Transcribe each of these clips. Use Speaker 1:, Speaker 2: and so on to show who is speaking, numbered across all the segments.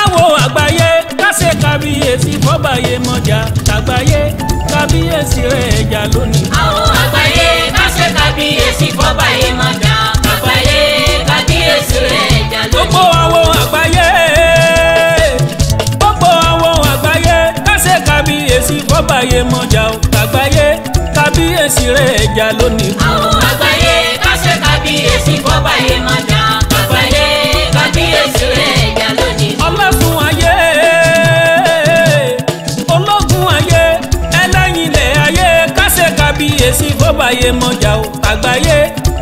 Speaker 1: Àwọn àgbáyé kásẹ kábíyèsí fọ́bàyé mọ́jà tàgbáyé kábíyèsí rẹ̀ ẹ̀jà lónìí.
Speaker 2: Àwọn àgbáyé kásẹ kábíyèsí fọ́bàyé mọ́jà tàgbáyé kábíyèsí rẹ̀ ẹ̀jà lónìí.
Speaker 1: Gbogbo àwọn àgbáyé kásẹ kábíyèsí fọ́bàyé mọ́jà tàgbáyé kábíyèsí rẹ̀ ẹ̀jà lónìí.
Speaker 2: Àwọn àgbáyé kásẹ kábíyèsí fọ́bàyé mọ́jà tàgbáyé kábíyèsí rẹ̀ ẹ̀jà lónìí.
Speaker 1: Ọlọ́sùn ayé ológun ayé ẹlẹ́yìnlẹ̀ ayé kásẹ̀ kábíyèsí fọ́bàyé mọ́jà o àgbáyé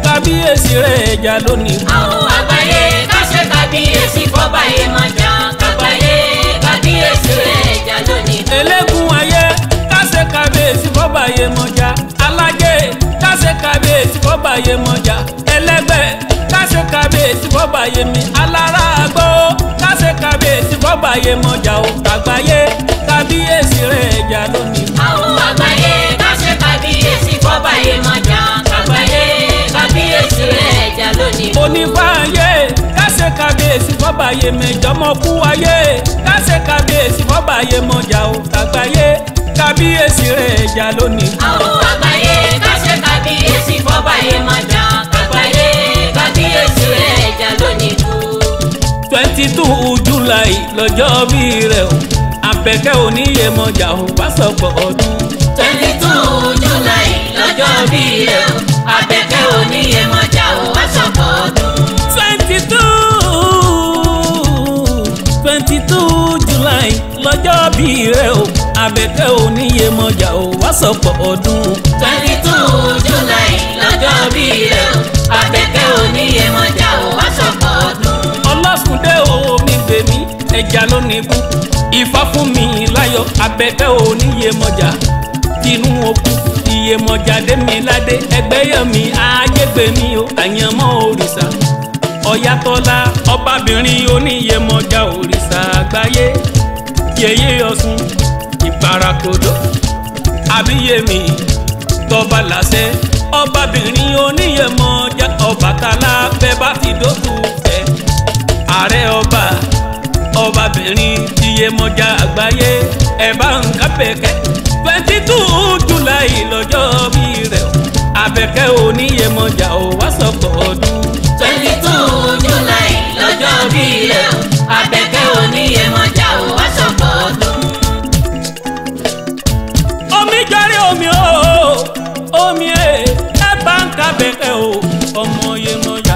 Speaker 1: kábíyèsí rẹ̀ ẹ̀jà lónìí.
Speaker 2: Àwọn àgbáyé kásẹ̀ kábíyèsí fọ́bàyé mọ́jà àgbáyé kábíyèsí rẹ̀ ẹ̀jà lónìí.
Speaker 1: Eléégún ayé kásẹ̀ kábíyèsí fọ́bàyé mọ́jà alájẹ kásẹ̀ kábíyèsí fọ́bàyé mọ́jà ẹlẹ́gbẹ́ kásẹ̀ kábíyèsí fọ́bàyé mi alára àgbọ̀ kásẹ̀ kábíyèsí fọ́bàyé mọ́jà o àgbáyé kábíyèsí rẹ̀ ẹ̀jà lónìí.
Speaker 2: Àwọn àgbáyé kásẹ̀ kábíyèsí fọ́bàyé mọ́jà àgbáyé kábíyèsí rẹ̀ ẹ̀jà lónìí.
Speaker 1: Onífàyè kásẹ̀ kábíyèsí fọ́bàyé mẹ́jọ́mọ́kú ayé kásẹ̀ kábíyèsí fọ́bàyé mọ́jà o àgbáyé kábíyèsí rẹ̀ ẹ̀jà lónìí.
Speaker 2: Àwọn àgbáyé kásẹ̀ kábíyèsí fọ́bàyé mọ́jà àgbáyé kábíyèsí rẹ̀ ẹ̀jà lónìí.
Speaker 1: 22 July lọ́jọ́ bí rẹ̀ o Àbẹ̀kẹ́ oníyè mọ́jà o wá sọ̀pọ̀ ọdún.
Speaker 2: 22 July lọ́jọ́ bí rẹ̀ o Àbẹ̀kẹ́ oníyè mọ́jà o wá sọ̀pọ̀ ọdún.
Speaker 1: 22 July lọ́jọ́ bí rẹ̀ o Àbẹ̀kẹ́ oníyè mọ́jà o wá sọ̀pọ̀ ọdún.
Speaker 2: 22 July lọ́jọ́ bí rẹ̀ o Àbẹ̀kẹ́ oníyè mọ́jà o wá sọ̀pọ̀ ọdún.
Speaker 1: Ọlọ́sùndé omi gbèmí ẹja ló ní bú Ifá fún mi láyọ̀ Àbẹ̀kẹ́ oníyè mọ́jà tinú okú iye mọ́jà dé mi ládé ẹgbẹ́yẹmí ayégbèmí o àyànmọ́ òrìṣà Ọ̀yàtọ́lá ọbabìnrin oníyè mọ́jà òrìṣà àgbáyé yèyé Ọ̀ṣun ìbárakodò àbíyèmí tọ́ba làṣẹ ọbabìnrin oníyè mọ́jà Ọbàtálá bẹ́ẹ̀ bá ti dótú fẹ́ ààrẹ ọbabìnrin iye mọ́jà àgbáyé ẹ̀ bá ń kábẹ̀kẹ́ 22 July lọ́jọ́ bí rẹ̀ o Àbẹ̀kẹ́ oníyè mọ́jà o wá sọ̀pọ̀ ọdún.
Speaker 2: 22 July lọ́jọ́ bí rẹ̀ o Àbẹ̀kẹ́ oníyè mọ́jà o wá sọ̀pọ̀ ọdún.
Speaker 1: Omi jọrí omi o omi ẹ bá ń kábẹ̀kẹ́ o ọmọ yè mọ́jà.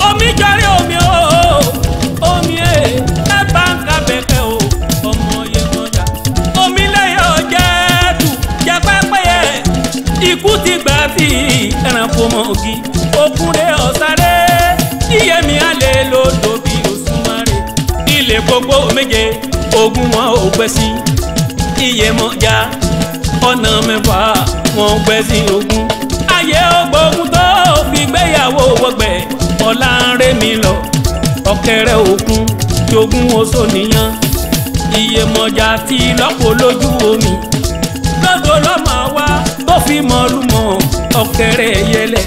Speaker 1: Omi jọrí omi o omi ẹ bá ń kábẹ̀kẹ́ o ọmọ yè mọ́jà. Omi lẹ́yìn ọ̀jẹ̀ tù jẹ́ pẹ́pẹ́yẹ ikú ti gbà tí ẹranko mọ̀ ògì òkúnrẹ́ ọ̀sárẹ́ iyẹ̀mí alẹ́ ló tóbi òṣùmàrè ilé gbogbo méje ogun wọn ò gbẹ sí iye mọ́jà ọ̀nà mẹ́fà wọn gbẹ sí ogun ayé ògbógun tó fi gbéyàwó wọgbẹ́ ọ̀la ń rẹ́ mi lọ ọ̀kẹ́rẹ́ òkun jogún oṣó nìyàn iye mọ́jà tí lọ́pọ̀ lójú omi lọ́dọ̀ lọ́mọ wa tó fi mọ́lúmọ́ ọ̀kẹ́rẹ́ yẹlẹ̀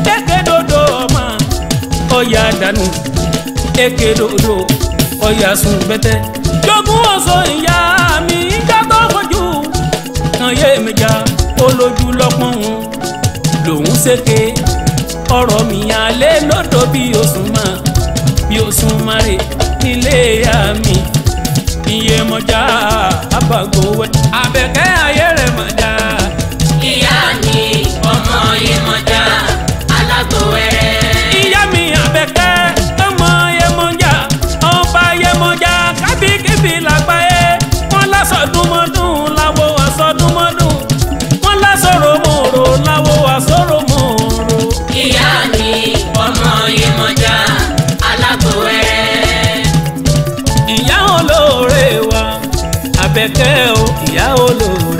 Speaker 1: kékeré ọmọ ọ̀yà dànù kékeré ọ̀yà sùn bẹ́tẹ́ jogún oṣó ìyá mi jágbọ́ fojú kan yé mi já olójú lọ́pọ̀n lòún ṣèké ọ̀rọ̀ mi alẹ́ lọ́dọ̀ bí oṣùn márè nílé ìyá mi iye mọ́jà àbàgòwẹ́ Àbẹ̀kẹ́ ayé rẹ̀ mọ́jà.
Speaker 2: Ìyá mi ọmọ yè mọ́jà alágbòwẹ́rẹ́.
Speaker 1: Ìyá mi Àbẹ̀kẹ́ ọmọ yè mọ́jà ọba yè mọ́jà kábíkíbi làgbáyé wọ́n lásọdúnmọ́dún láwo àsọdúnmọ́dún wọ́n lásọ̀rọ̀mọ̀rọ̀ láwo àsọ̀rọ̀mọ̀rọ̀.
Speaker 2: Ìyá mi ọmọ yè mọ́jà alágbòwẹ́rẹ́.
Speaker 1: Ìyá olóore wa Àbẹ̀kẹ́ o ìyá olóore.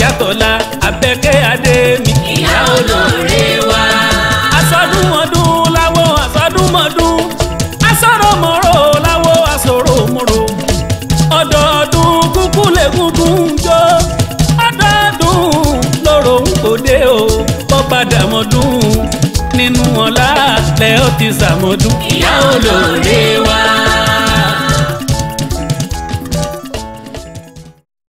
Speaker 1: Yàtọ̀lá Àbẹ̀kẹ́ adé mi.
Speaker 2: ìyá olóore wa.
Speaker 1: Asọdúnmọ́dún láwo asọdúnmọ́dún, asọ̀rọ̀mọ́rọ̀ láwo asọ̀rọ̀mọ́rọ̀. Ọdọọdún kúkú lẹ́gúngún jó, ọdọọdún lóró ń kòdé o. Bọ́bàdà mọ́dún nínú ọ̀la lẹ́ ó ti sàmọ́dún.
Speaker 2: ìyá olóore wa.